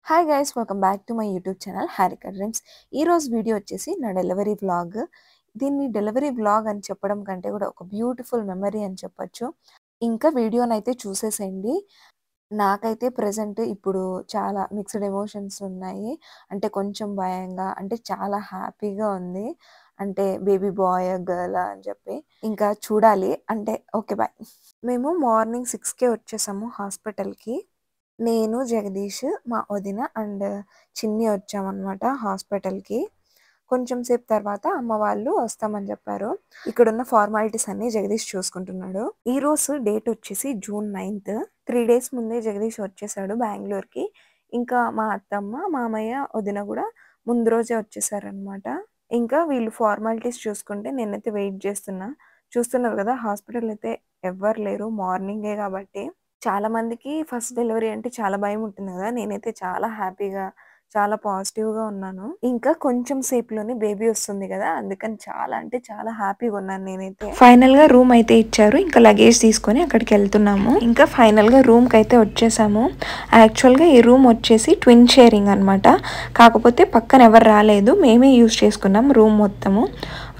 Hi guys, welcome back to my YouTube channel Harika dreams. ఈరోజు video వచ్చేసి నా delivery vlog. దీన్ని డెలివరీ వ్లాగ్ అని చెప్పడం కంటే కూడా ఒక బ్యూటిఫుల్ మెమరీ అని చెప్పొచ్చు. ఇంకా వీడియోనైతే చూసేసేయండి. నాకైతే ప్రెజెంట్ ఇప్పుడు చాలా మిక్స్డ్ ఎమోషన్స్ ఉన్నాయి. అంటే కొంచెం భయంగా, అంటే చాలా హ్యాపీగా ఉంది. అంటే బేబీ బాయ్ గర్ల్ అని చెప్పి ఇంకా చూడాలి. అంటే ఓకే బాయ్. మేము మార్నింగ్ 6కే వచ్చేసాము హాస్పిటల్కి. నేను, జగదీష్, మా వదిన అండ్ చిన్ని వచ్చామన్నమాట హాస్పిటల్‌కి. కొంచెం సేపు తర్వాత అమ్మ వాళ్ళు వస్తామని చెప్పారు. ఇక్కడున్న ఫార్మాలిటీస్ అన్నీ జగదీష్ చూసుకుంటున్నాడు. ఈరోజు డేట్ వచ్చేసి జూన్ 9th. 3 డేస్ ముందే జగదీష్ వచ్చేసాడు బెంగుళూరుకి. ఇంకా మా అత్తమ్మ, మామయ్య, వదిన కూడా ముందు రోజే వచ్చేసారనమాట. ఇంకా వీళ్ళు ఫార్మాలిటీస్ చూసుకుంటే నేనైతే వెయిట్ చేస్తున్నా. చూస్తున్నారు కదా, హాస్పిటల్ అయితే ఎవ్వరు లేరు, మార్నింగే కాబట్టి. చాలా మందికి ఫస్ట్ డెలివరీ అంటే చాలా భయం ఉంటుంది కదా. నేనైతే చాలా హ్యాపీగా, చాలా పాజిటివ్‌గా ఉన్నాను. ఇంకా కొంచెం సేపులోనే బేబీ వస్తుంది కదా, అందుకని చాలా అంటే చాలా హ్యాపీగా ఉన్నాను నేనైతే. ఫైనల్‌గా రూమ్ అయితే ఇచ్చారు. ఇంకా లగేజ్ తీసుకొని అక్కడికి వెళ్తున్నాము. ఇంకా ఫైనల్‌గా రూమ్‌కి అయితే వచ్చేసాము. యాక్చువల్‌గా ఈ రూమ్ వచ్చేసి ట్విన్ షేరింగ్ అనమాట. కాకపోతే పక్కన ఎవరు రాలేదు, మేమే యూజ్ చేసుకున్నాం రూమ్ మొత్తము.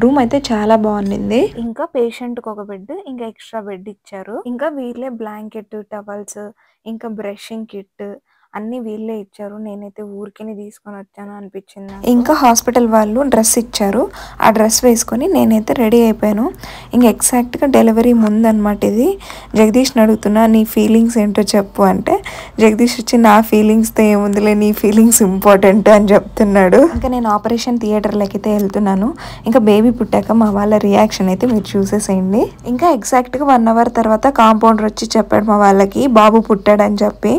రూమ్ అయితే చాలా బాగుండింది. ఇంకా పేషెంట్‌కి ఒక బెడ్, ఇంకా ఎక్స్ట్రా బెడ్ ఇచ్చారు. ఇంకా వీళ్ళే బ్లాంకెట్, టవల్స్, ఇంకా బ్రషింగ్ కిట్ అన్నీ వీళ్ళే ఇచ్చారు. నేనైతే ఊరికేనే తీసుకొని వచ్చాను అనిపించింది నాకు. ఇంకా హాస్పిటల్ వాళ్ళు డ్రెస్ ఇచ్చారు. ఆ డ్రెస్ వేసుకొని నేనైతే రెడీ అయిపోయాను. ఇంకా ఎగ్జాక్ట్‌గా డెలివరీ ముందనమాట ఇది. జగదీష్‌ని అడుగుతున్నా, నీ ఫీలింగ్స్ ఏంటో చెప్పు అంటే, జగదీష్ వచ్చి నా ఫీలింగ్స్‌తో ఏముందిలే, నీ ఫీలింగ్స్ ఇంపార్టెంట్ అని చెప్తున్నాడు. ఇంకా నేను ఆపరేషన్ థియేటర్‌లోకి అయితే వెళ్తున్నాను. ఇంకా బేబీ పుట్టాక మా వాళ్ళ రియాక్షన్ అయితే మీరు చూసేసేయండి. ఇంకా ఎగ్జాక్ట్‌గా 1 అవర్ తర్వాత కాంపౌండర్ వచ్చి చెప్పాడు మా వాళ్ళకి బాబు పుట్టాడని చెప్పి.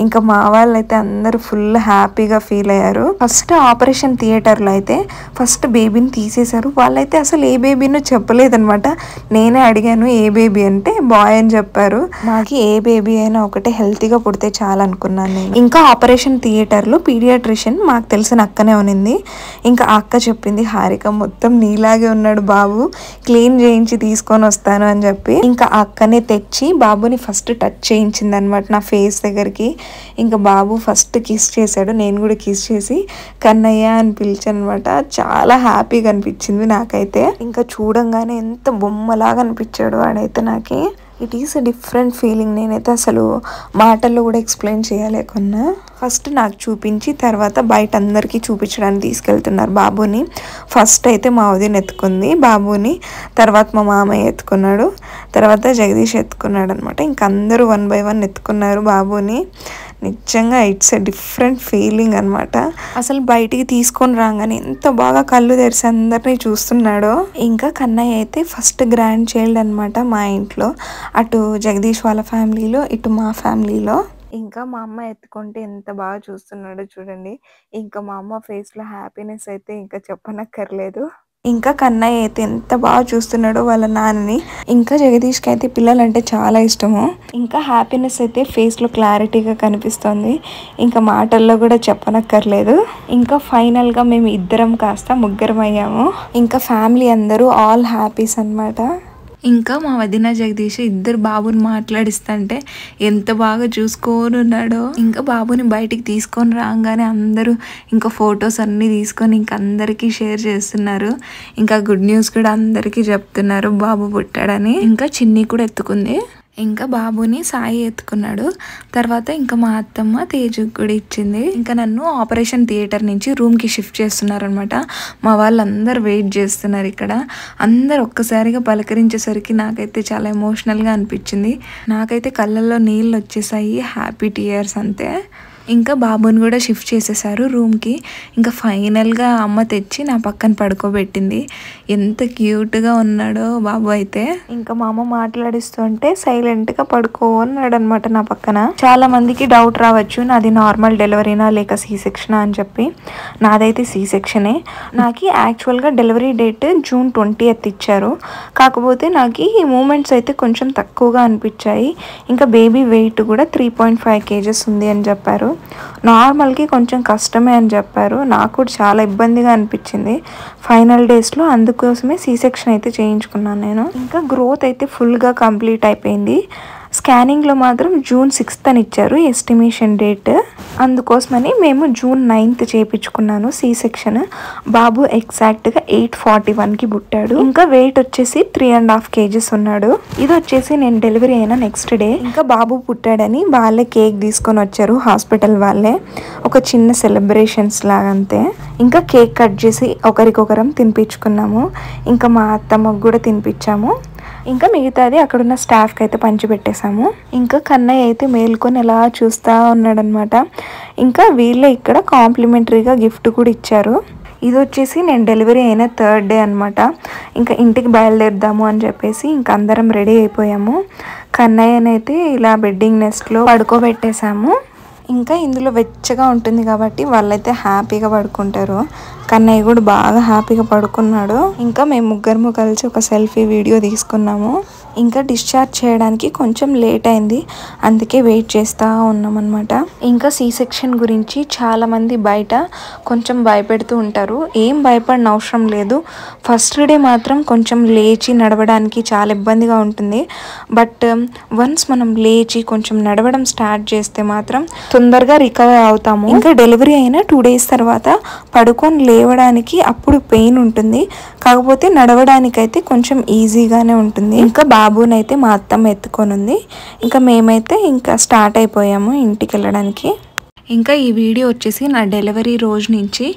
ఇంకా మా వాళ్ళు అయితే అందరూ ఫుల్ హ్యాపీగా ఫీల్ అయ్యారు. ఫస్ట్ ఆపరేషన్ థియేటర్లో అయితే ఫస్ట్ బేబీని తీసేశారు. వాళ్ళైతే అసలు ఏ బేబీనో చెప్పలేదనమాట. నేనే అడిగాను ఏ బేబీ అంటే బాయ్ అని చెప్పారు. నాకు ఏ బేబీ అయినా ఒకటే హెల్తీగా పుడితే చాలా అనుకున్నాను నేను. ఇంకా ఆపరేషన్ థియేటర్లో పీడియాట్రిషియన్ మాకు తెలిసిన అక్కనే ఉన్నింది. ఇంకా ఆ అక్క చెప్పింది, హారిక మొత్తం నీలాగే ఉన్నాడు బాబు, క్లీన్ చేయించి తీసుకొని వస్తాను అని చెప్పి. ఇంకా ఆ అక్కనే తెచ్చి బాబుని ఫస్ట్ టచ్ చేయించింది అనమాట నా ఫేస్ దగ్గరికి. ఇంకా బాబు ఫస్ట్ కిస్ చేశాడు. నేను కూడా కిస్ చేసి కన్నయ్య అని పిలిచాను అనమాట. చాలా హ్యాపీగా అనిపించింది నాకైతే. ఇంకా చూడంగానే ఎంత బొమ్మలాగా అనిపించాడు వాడైతే నాకు. It is a different feeling. నేనైతే అసలు మాటల్లో కూడా ఎక్స్ప్లెయిన్ చేయలేకున్నా. ఫస్ట్ నాకు చూపించి తర్వాత బయట అందరికీ చూపించడానికి తీసుకెళ్తున్నారు బాబుని. ఫస్ట్ అయితే మా వదిన ఎత్తుకుంది బాబుని, తర్వాత మా మామయ్య ఎత్తుకున్నాడు, తర్వాత జగదీష్ ఎత్తుకున్నాడు అనమాట. ఇంక అందరూ 1 by 1 ఎత్తుకున్నారు బాబుని. నిజంగా ఇట్స్ ఎ డిఫరెంట్ ఫీలింగ్ అనమాట. అసలు బయటికి తీసుకొని రాగానే ఎంత బాగా కళ్ళు తెరిచి అందరినీ చూస్తున్నాడో. ఇంకా కన్నయ్య అయితే ఫస్ట్ గ్రాండ్ చైల్డ్ అనమాట మా ఇంట్లో. అటు జగదీష్ వాళ్ళ ఫ్యామిలీలో, ఇటు మా ఫ్యామిలీలో. ఇంకా మా అమ్మ ఎత్తుకుంటే ఎంత బాగా చూస్తున్నాడో చూడండి. ఇంకా మా అమ్మ ఫేస్లో హ్యాపీనెస్ అయితే ఇంకా చెప్పనక్కర్లేదు. ఇంకా కన్నయ్య అయితే ఎంత బాగా చూస్తున్నాడో వాళ్ళ నాన్నని. ఇంకా జగదీష్కి అయితే పిల్లలంటే చాలా ఇష్టము. ఇంకా హ్యాపీనెస్ అయితే ఫేస్లో క్లారిటీగా కనిపిస్తుంది. ఇంకా మాటల్లో కూడా చెప్పనక్కర్లేదు. ఇంకా ఫైనల్గా మేము ఇద్దరం కాస్త ముగ్గురం అయ్యాము. ఇంకా ఫ్యామిలీ అందరూ ఆల్ హ్యాపీస్ అనమాట. ఇంకా మా వదిన జగదీష్ ఇద్దరు బాబుని మాట్లాడిస్తుంటే ఎంత బాగా చూసుకొని ఉన్నాడో. ఇంకా బాబుని బయటికి తీసుకొని రాగానే అందరూ ఇంకా ఫొటోస్ అన్నీ తీసుకొని ఇంకా అందరికీ షేర్ చేస్తున్నారు. ఇంకా గుడ్ న్యూస్ కూడా అందరికీ చెప్తున్నారు బాబు పుట్టాడని. ఇంకా చిన్ని కూడా ఎత్తుకుంది. ఇంకా బాబుని సాయి ఎత్తుకున్నాడు. తర్వాత ఇంకా మా అత్తమ్మ తేజుకి కూడా ఇచ్చింది. ఇంకా నన్ను ఆపరేషన్ థియేటర్ నుంచి రూమ్కి షిఫ్ట్ చేస్తున్నారనమాట. మా వాళ్ళందరూ వెయిట్ చేస్తున్నారు ఇక్కడ. అందరు ఒక్కసారిగా పలకరించేసరికి నాకైతే చాలా ఎమోషనల్గా అనిపించింది. నాకైతే కళ్ళల్లో నీళ్ళు వచ్చేసాయి, హ్యాపీ టీయర్స్ అంతే. ఇంకా బాబుని కూడా షిఫ్ట్ చేసేసారు రూమ్కి. ఇంకా ఫైనల్గా అమ్మ తెచ్చి నా పక్కన పడుకోబెట్టింది. ఎంత క్యూట్గా ఉన్నాడో బాబు అయితే. ఇంకా మా అమ్మ మాట్లాడిస్తుంటే సైలెంట్గా పడుకో అన్నాడు అనమాట నా పక్కన. చాలా మందికి డౌట్ రావచ్చు, నాది నార్మల్ డెలివరీనా లేక సి సెక్షనా అని చెప్పి. నాదైతే సి సెక్షనే. నాకు యాక్చువల్గా డెలివరీ డేట్ జూన్ 20th ఇచ్చారు. కాకపోతే నాకు ఈ మూమెంట్స్ అయితే కొంచెం తక్కువగా అనిపించాయి. ఇంకా బేబీ వెయిట్ కూడా 3.5 kgs ఉంది అని చెప్పారు. నార్మల్కి కొంచెం కష్టమే అని చెప్పారు. నాకు కూడా చాలా ఇబ్బందిగా అనిపించింది ఫైనల్ డేస్లో. అందుకోసమే సి సెక్షన్ అయితే చేయించుకున్నాను నేను. ఇంకా గ్రోత్ అయితే ఫుల్గా కంప్లీట్ అయిపోయింది. స్కానింగ్లో మాత్రం జూన్ 6th అని ఇచ్చారు ఎస్టిమేషన్ డేట్. అందుకోసమని మేము జూన్ 9th చేయించుకున్నాను సి సెక్షన్. బాబు ఎగ్జాక్ట్గా 8:41కి పుట్టాడు. ఇంకా వెయిట్ వచ్చేసి 3.5 kgs ఉన్నాడు. ఇది వచ్చేసి నేను డెలివరీ అయిన నెక్స్ట్ డే. ఇంకా బాబు పుట్టాడని వాళ్ళే కేక్ తీసుకొని వచ్చారు హాస్పిటల్ వాళ్ళే, ఒక చిన్న సెలబ్రేషన్స్ లాగా అంతే. ఇంకా కేక్ కట్ చేసి ఒకరికొకరం తినిపించుకున్నాము. ఇంకా మా అత్తమ్మకు కూడా తినిపించాము. ఇంకా మిగతాది అక్కడున్న స్టాఫ్కి అయితే పంచిపెట్టేశాము. ఇంకా కన్నయ్య అయితే మేల్కొని ఎలా చూస్తూ ఉన్నాడనమాట. ఇంకా వీళ్ళే ఇక్కడ కాంప్లిమెంటరీగా గిఫ్ట్ కూడా ఇచ్చారు. ఇది వచ్చేసి నేను డెలివరీ అయిన 3rd డే అనమాట. ఇంకా ఇంటికి బయలుదేరుదాము అని చెప్పేసి ఇంకా అందరం రెడీ అయిపోయాము. కన్నయ్యనైతే ఇలా బెడ్డింగ్ నెస్ట్లో పడుకోబెట్టేశాము. ఇంకా ఇందులో వెచ్చగా ఉంటుంది కాబట్టి వాళ్ళైతే హ్యాపీగా పడుకుంటారు. కన్నయ్య కూడా బాగా హ్యాపీగా పడుకున్నాడు. ఇంకా మేము ముగ్గురము కలిసి ఒక సెల్ఫీ వీడియో తీసుకున్నాము. ఇంకా డిశ్చార్జ్ చేయడానికి కొంచెం లేట్ అయింది, అందుకే వెయిట్ చేస్తూ ఉన్నామన్నమాట. ఇంకా సి సెక్షన్ గురించి చాలామంది బయట కొంచెం భయపెడుతూ ఉంటారు. ఏం భయపడిన అవసరం లేదు. ఫస్ట్ డే మాత్రం కొంచెం లేచి నడవడానికి చాలా ఇబ్బందిగా ఉంటుంది. బట్ వన్స్ మనం లేచి కొంచెం నడవడం స్టార్ట్ చేస్తే మాత్రం తొందరగా రికవర్ అవుతాము. ఇంకా డెలివరీ అయిన 2 days తర్వాత పడుకొని లేవడానికి అప్పుడు పెయిన్ ఉంటుంది, కాకపోతే నడవడానికైతే కొంచెం ఈజీగానే ఉంటుంది. ఇంకా బాబునైతే మా అత్తమ్మ ఎత్తుకొని ఉంది. ఇంకా మేమైతే ఇంకా స్టార్ట్ అయిపోయాము ఇంటికి వెళ్ళడానికి. ఇంకా ఈ వీడియో వచ్చేసి నా డెలివరీ రోజు నుంచి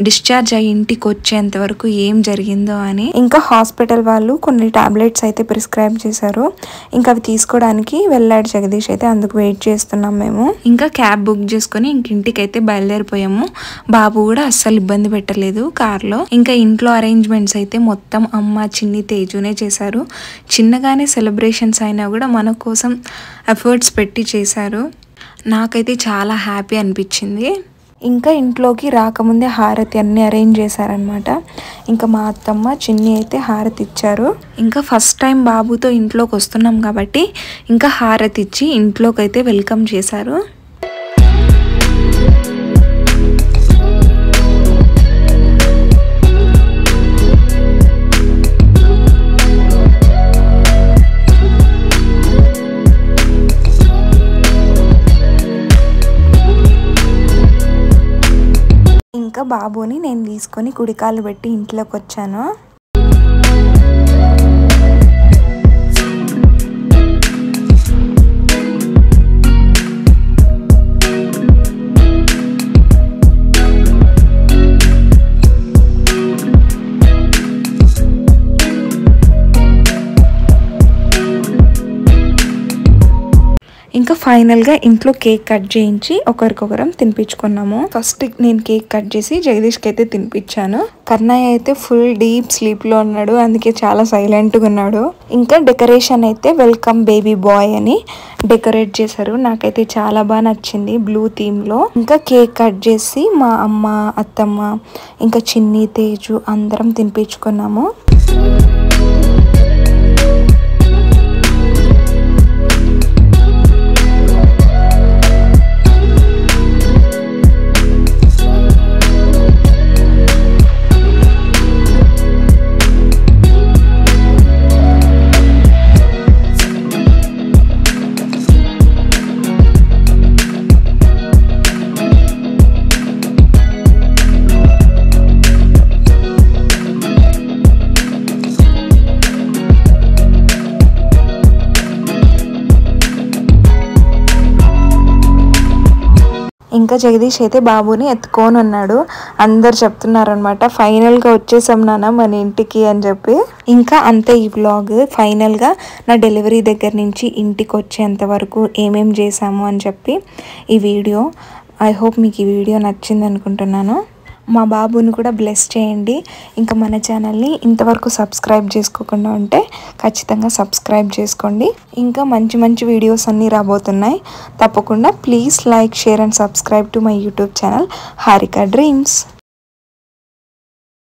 డిశ్చార్జ్ అయ్యి ఇంటికి వచ్చేంత వరకు ఏం జరిగిందో అని. ఇంకా హాస్పిటల్ వాళ్ళు కొన్ని టాబ్లెట్స్ అయితే ప్రిస్క్రైబ్ చేశారు. ఇంకా అవి తీసుకోవడానికి వెళ్ళాడు జగదీష్ అయితే, అందుకు వెయిట్ చేస్తున్నాం మేము. ఇంకా క్యాబ్ బుక్ చేసుకొని ఇంటికి అయితే బయలుదేరిపోయాము. బాబు కూడా అస్సలు ఇబ్బంది పెట్టలేదు కార్లో. ఇంకా ఇంట్లో అరేంజ్మెంట్స్ అయితే మొత్తం అమ్మ చిన్ని తేజునే చేశారు. చిన్నగానే సెలబ్రేషన్స్ అయినా కూడా మన కోసం ఎఫర్ట్స్ పెట్టి చేశారు. నాకైతే చాలా హ్యాపీ అనిపించింది. ఇంకా ఇంట్లోకి రాకముందే హారతి అన్నీ అరేంజ్ చేశారనమాట. ఇంకా మా అత్తమ్మ చిన్ని అయితే హారతి ఇచ్చారు. ఇంకా ఫస్ట్ టైం బాబుతో ఇంట్లోకి వస్తున్నాం కాబట్టి ఇంకా హారతి ఇచ్చి ఇంట్లోకి అయితే వెల్కమ్ చేశారు. ఇంకా బాబుని నేను తీసుకొని కుడికాలు పెట్టి ఇంట్లోకి వచ్చాను. ఇంకా ఫైనల్గా ఇంట్లో కేక్ కట్ చేయించి ఒకరికొకరం తినిపించుకున్నాము. ఫస్ట్ నేను కేక్ కట్ చేసి జగదీష్కి అయితే తినిపించాను. కన్నయ్య అయితే ఫుల్ డీప్ స్లీప్లో ఉన్నాడు, అందుకే చాలా సైలెంట్గా ఉన్నాడు. ఇంకా డెకరేషన్ అయితే వెల్కమ్ బేబీ బాయ్ అని డెకరేట్ చేశారు. నాకైతే చాలా బాగా నచ్చింది బ్లూ థీమ్లో. ఇంకా కేక్ కట్ చేసి మా అమ్మ అత్తమ్మ ఇంకా చిన్ని తేజు అందరం తినిపించుకున్నాము. ఇంకా జగదీష్ అయితే బాబుని ఎత్తుకొని ఉన్నాడు. అందరు చెప్తున్నారు అనమాట, ఫైనల్గా వచ్చేసాం నాన్న మన ఇంటికి అని చెప్పి. ఇంకా అంతే ఈ వ్లాగ్. ఫైనల్గా నా డెలివరీ దగ్గర నుంచి ఇంటికి వచ్చేంత వరకు ఏమేం చేశాము అని చెప్పి ఈ వీడియో. ఐ హోప్ మీకు ఈ వీడియో నచ్చింది అనుకుంటున్నాను. మా బాబుని కూడా బ్లెస్ చేయండి. ఇంకా మన ఛానల్ని ఇంతవరకు సబ్స్క్రైబ్ చేసుకోకుండా ఉంటే ఖచ్చితంగా సబ్స్క్రైబ్ చేసుకోండి. ఇంకా మంచి మంచి వీడియోస్ అన్నీ రాబోతున్నాయి. తప్పకుండా please like, share and subscribe to my YouTube channel Harika dreams.